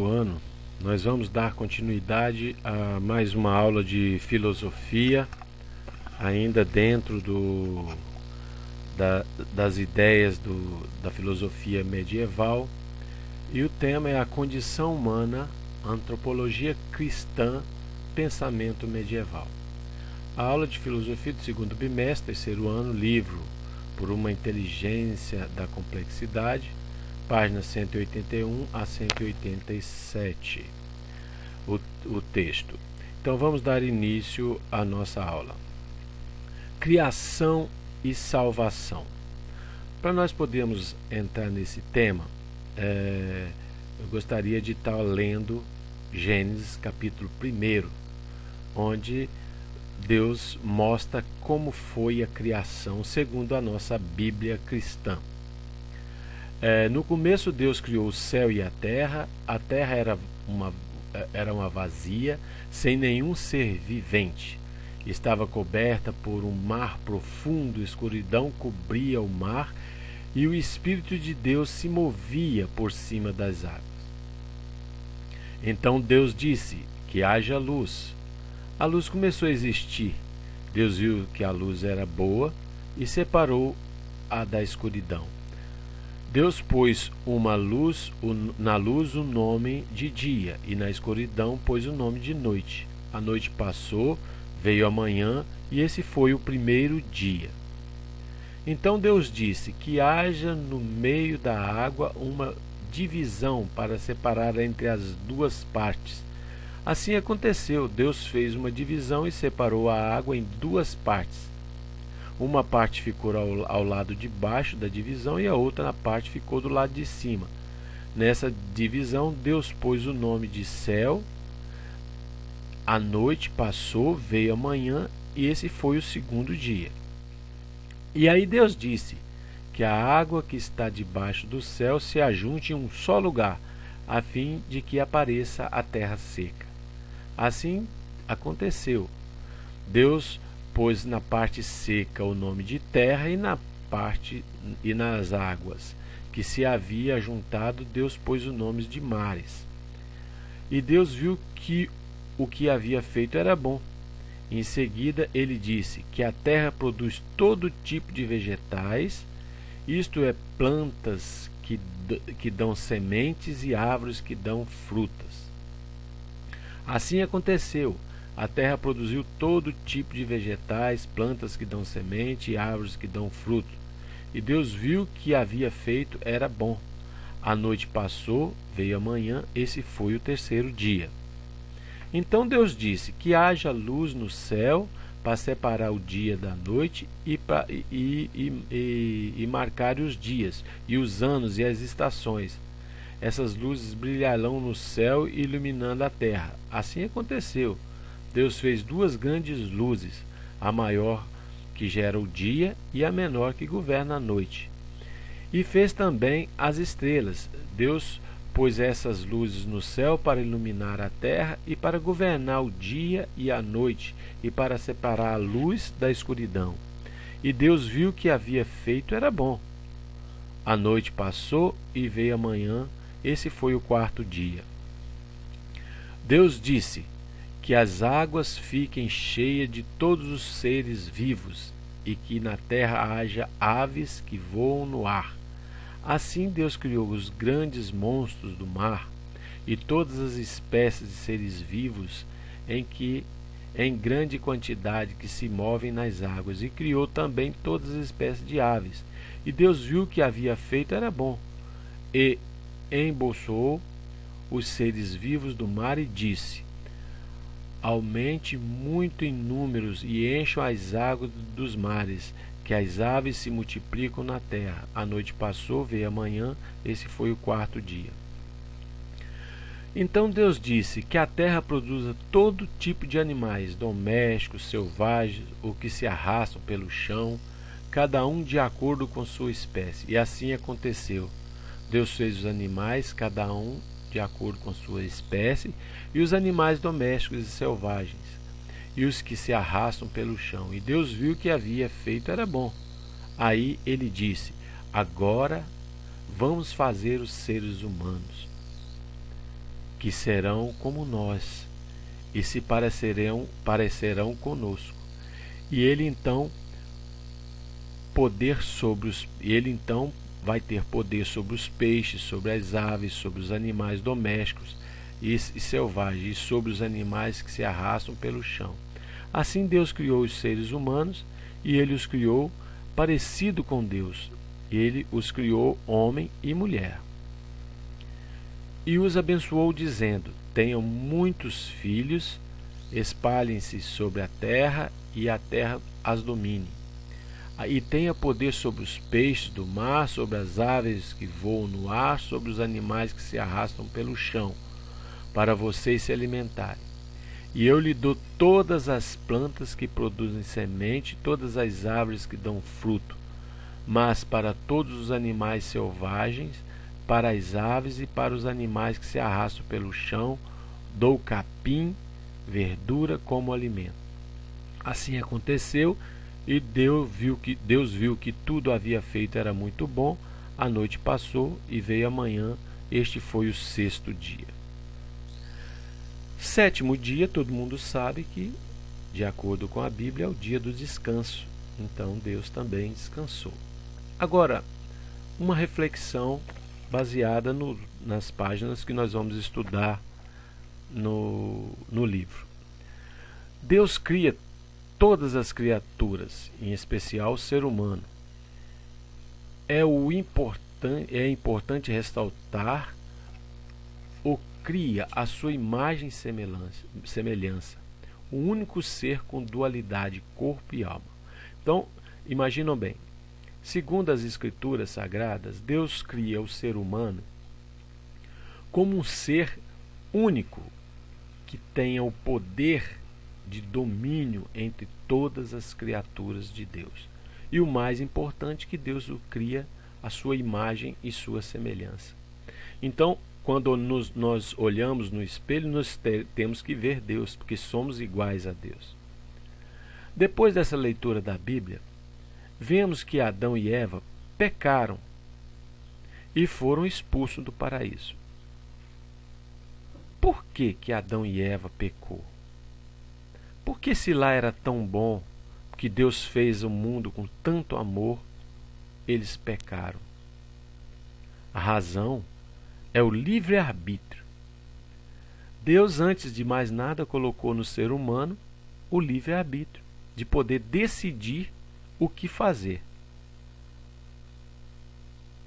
Ano, nós vamos dar continuidade a mais uma aula de filosofia, ainda dentro das ideias da filosofia medieval, e o tema é a condição humana, antropologia cristã, pensamento medieval. A aula de filosofia do segundo bimestre, terceiro ano, livro Por uma Inteligência da Complexidade, páginas 181 a 187, o texto. Então vamos dar início à nossa aula. Criação e salvação. Para nós podermos entrar nesse tema, eu gostaria de estar lendo Gênesis capítulo 1, onde Deus mostra como foi a criação segundo a nossa Bíblia cristã. No começo Deus criou o céu e a terra era uma vazia, sem nenhum ser vivente. Estava coberta por um mar profundo, escuridão cobria o mar, e o Espírito de Deus se movia por cima das águas. Então Deus disse que haja luz. A luz começou a existir. Deus viu que a luz era boa e separou-a da escuridão. Deus pôs na luz o nome de dia, e na escuridão pôs o nome de noite. A noite passou, veio a manhã, e esse foi o primeiro dia. Então Deus disse que haja no meio da água uma divisão para separar entre as duas partes. Assim aconteceu. Deus fez uma divisão e separou a água em duas partes. Uma parte ficou ao lado de baixo da divisão e a outra parte ficou do lado de cima. Nessa divisão, Deus pôs o nome de céu. A noite passou, veio a manhã, e esse foi o segundo dia. E aí Deus disse que a água que está debaixo do céu se ajunte em um só lugar, a fim de que apareça a terra seca. Assim aconteceu. Deus pôs na parte seca o nome de terra, e nas águas que se havia juntado, Deus pôs os nomes de mares. E Deus viu que o que havia feito era bom. Em seguida ele disse que a terra produz todo tipo de vegetais, isto é, plantas que dão sementes e árvores que dão frutas. Assim aconteceu. A terra produziu todo tipo de vegetais, plantas que dão semente e árvores que dão fruto. E Deus viu que havia feito era bom. A noite passou, veio a manhã, esse foi o terceiro dia. Então Deus disse que haja luz no céu para separar o dia da noite e marcar os dias, e os anos e as estações. Essas luzes brilharão no céu, iluminando a terra. Assim aconteceu. Deus fez duas grandes luzes, a maior que gera o dia e a menor que governa a noite. E fez também as estrelas. Deus pôs essas luzes no céu para iluminar a terra e para governar o dia e a noite e para separar a luz da escuridão. E Deus viu que havia feito era bom. A noite passou e veio a manhã, esse foi o quarto dia. Deus disse que as águas fiquem cheias de todos os seres vivos e que na terra haja aves que voam no ar. Assim Deus criou os grandes monstros do mar e todas as espécies de seres vivos em grande quantidade que se movem nas águas, e criou também todas as espécies de aves. E Deus viu que havia feito era bom, e embolsou os seres vivos do mar e disse: aumente muito em números e encham as águas dos mares, que as aves se multiplicam na terra. A noite passou, veio a manhã, esse foi o quarto dia. Então Deus disse que a terra produza todo tipo de animais, domésticos, selvagens, ou que se arrastam pelo chão, cada um de acordo com sua espécie. E assim aconteceu. Deus fez os animais, cada um de acordo com sua espécie, e os animais domésticos e selvagens, e os que se arrastam pelo chão. E Deus viu que havia feito era bom. Aí ele disse: agora vamos fazer os seres humanos. que serão como nós, e se parecerão conosco. E ele então vai ter poder sobre os peixes, sobre as aves, sobre os animais domésticos e selvagens, e sobre os animais que se arrastam pelo chão. Assim Deus criou os seres humanos, e ele os criou parecido com Deus. Ele os criou homem e mulher. E os abençoou, dizendo: tenham muitos filhos, espalhem-se sobre a terra, e a terra as domine. E tenha poder sobre os peixes do mar, sobre as aves que voam no ar, sobre os animais que se arrastam pelo chão, para vocês se alimentarem. E eu lhe dou todas as plantas que produzem semente, todas as árvores que dão fruto. Mas para todos os animais selvagens, para as aves e para os animais que se arrastam pelo chão, dou capim, verdura como alimento. Assim aconteceu, e Deus viu que tudo havia feito era muito bom. A noite passou e veio a manhã. Este foi o 6º dia. 7º dia, todo mundo sabe que, de acordo com a Bíblia, é o dia do descanso. Então Deus também descansou. Agora, uma reflexão baseada nas páginas que nós vamos estudar no livro. Deus cria todas as criaturas, em especial o ser humano. É importante ressaltar: o cria a sua imagem e semelhança, o único ser com dualidade, corpo e alma. Então, imaginam bem, segundo as Escrituras Sagradas, Deus cria o ser humano como um ser único, que tenha o poder de domínio entre todas as criaturas de Deus. E o mais importante, que Deus o cria a sua imagem e sua semelhança. Então, quando nós olhamos no espelho, nós temos que ver Deus, porque somos iguais a Deus. Depois dessa leitura da Bíblia, vemos que Adão e Eva pecaram e foram expulsos do paraíso. Por que Adão e Eva pecou? Porque se lá era tão bom, que Deus fez o mundo com tanto amor, eles pecaram? A razão é o livre-arbítrio. Deus, antes de mais nada, colocou no ser humano o livre-arbítrio, de poder decidir o que fazer.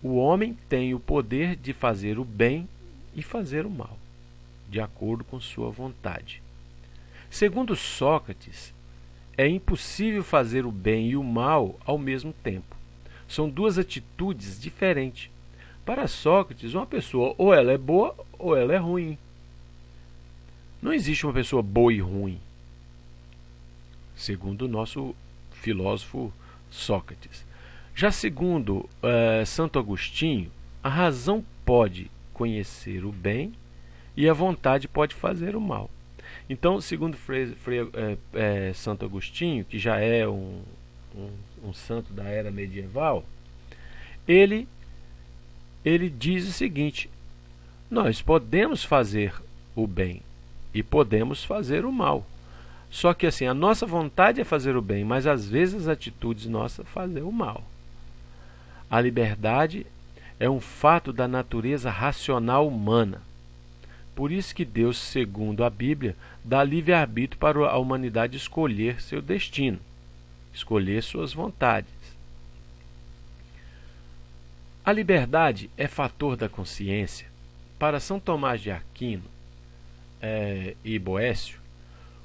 O homem tem o poder de fazer o bem e fazer o mal, de acordo com sua vontade. Segundo Sócrates, é impossível fazer o bem e o mal ao mesmo tempo. São duas atitudes diferentes. Para Sócrates, uma pessoa ou ela é boa ou ela é ruim. Não existe uma pessoa boa e ruim, segundo o nosso filósofo Sócrates. Já segundo Santo Agostinho, a razão pode conhecer o bem e a vontade pode fazer o mal. Então, segundo Santo Agostinho, que já é um santo da era medieval, ele diz o seguinte: nós podemos fazer o bem e podemos fazer o mal. Só que assim, a nossa vontade é fazer o bem, mas às vezes as atitudes nossas fazer o mal. A liberdade é um fato da natureza racional humana. Por isso que Deus, segundo a Bíblia, dá livre-arbítrio para a humanidade escolher seu destino, escolher suas vontades. A liberdade é fator da consciência. Para São Tomás de Aquino e Boécio,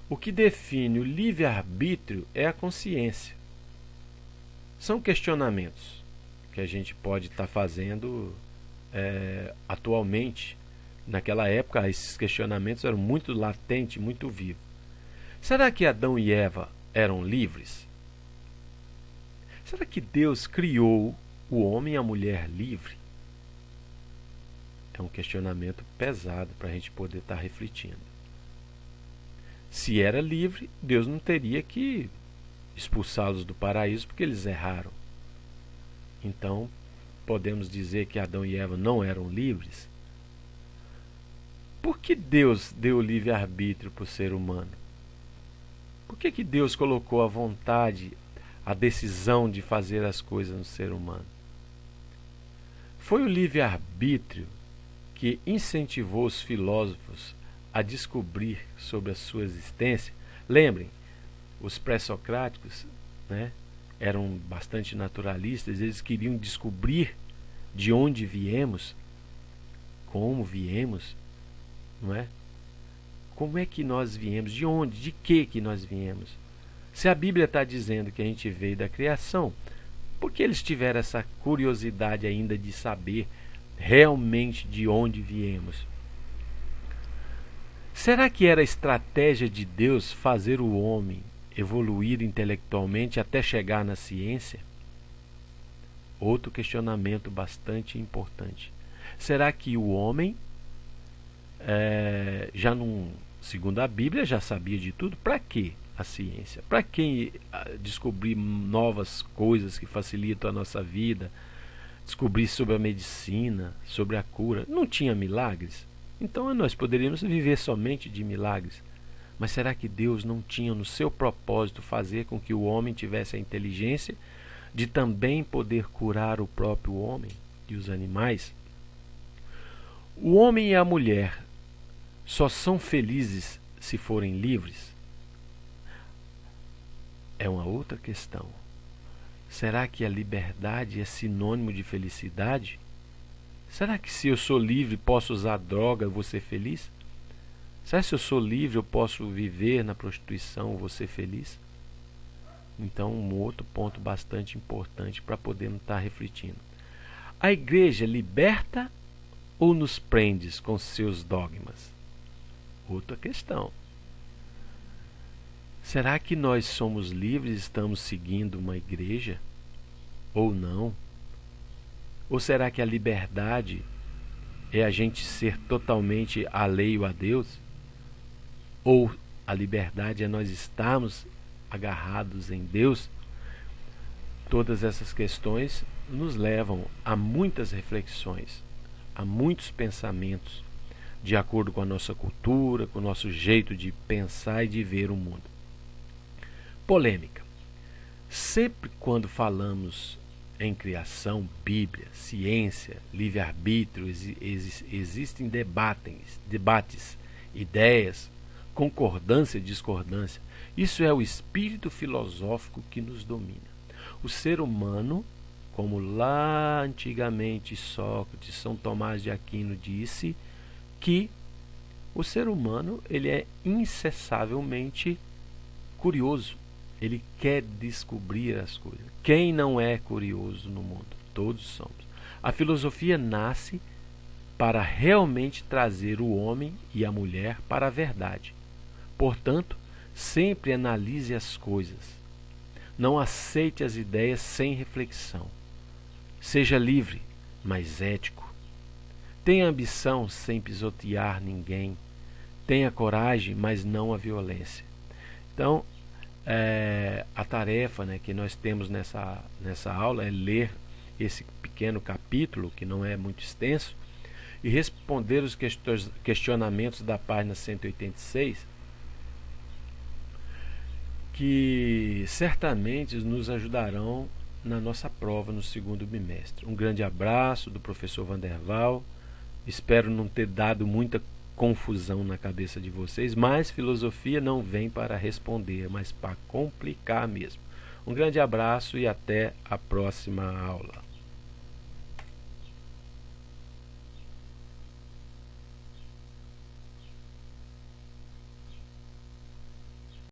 o que define o livre-arbítrio é a consciência. São questionamentos que a gente pode estar fazendo atualmente. Naquela época, esses questionamentos eram muito latentes, muito vivos. Será que Adão e Eva eram livres? Será que Deus criou o homem e a mulher livre? É um questionamento pesado para a gente poder estar refletindo. Se era livre, Deus não teria que expulsá-los do paraíso porque eles erraram. Então, podemos dizer que Adão e Eva não eram livres? por que Deus deu o livre-arbítrio para o ser humano? Por que Deus colocou a vontade, a decisão de fazer as coisas no ser humano? Foi o livre-arbítrio que incentivou os filósofos a descobrir sobre a sua existência. Lembrem, os pré-socráticos, né, eram bastante naturalistas, eles queriam descobrir de onde viemos, como viemos, não é? Como é que nós viemos? De onde? De que nós viemos? Se a Bíblia está dizendo que a gente veio da criação, por que eles tiveram essa curiosidade ainda de saber realmente de onde viemos? Será que era estratégia de Deus fazer o homem evoluir intelectualmente até chegar na ciência? Outro questionamento bastante importante. Será que o homem, já não, segundo a Bíblia, já sabia de tudo? Para que a ciência? Para que descobrir novas coisas que facilitam a nossa vida? Descobrir sobre a medicina, sobre a cura? Não tinha milagres? Então nós poderíamos viver somente de milagres. Mas será que Deus não tinha no seu propósito fazer com que o homem tivesse a inteligência de também poder curar o próprio homem e os animais? O homem e a mulher só são felizes se forem livres? É uma outra questão. Será que a liberdade é sinônimo de felicidade? Será que se eu sou livre posso usar droga e vou ser feliz? Será que se eu sou livre eu posso viver na prostituição e vou ser feliz? Então, um outro ponto bastante importante para podermos estar refletindo. A igreja liberta ou nos prende com seus dogmas? Outra questão. Será que nós somos livres e estamos seguindo uma igreja? Ou não? Ou será que a liberdade é a gente ser totalmente alheio a Deus? Ou a liberdade é nós estarmos agarrados em Deus? Todas essas questões nos levam a muitas reflexões, a muitos pensamentos, de acordo com a nossa cultura, com o nosso jeito de pensar e de ver o mundo. Polêmica. Sempre quando falamos em criação, Bíblia, ciência, livre-arbítrio, existem debates, ideias, concordância e discordância. Isso é o espírito filosófico que nos domina. O ser humano, como lá antigamente Sócrates, São Tomás de Aquino disse, que o ser humano ele é incessavelmente curioso. Ele quer descobrir as coisas. Quem não é curioso no mundo? Todos somos. A filosofia nasce para realmente trazer o homem e a mulher para a verdade. Portanto, sempre analise as coisas. Não aceite as ideias sem reflexão. Seja livre, mas ético. Tenha ambição sem pisotear ninguém. Tenha coragem, mas não a violência. Então, a tarefa, né, que nós temos nessa aula é ler esse pequeno capítulo, que não é muito extenso, e responder os questionamentos da página 186, que certamente nos ajudarão na nossa prova no segundo bimestre. Um grande abraço do professor Vanderval. Espero não ter dado muita confusão na cabeça de vocês, mas filosofia não vem para responder, mas para complicar mesmo. Um grande abraço e até a próxima aula.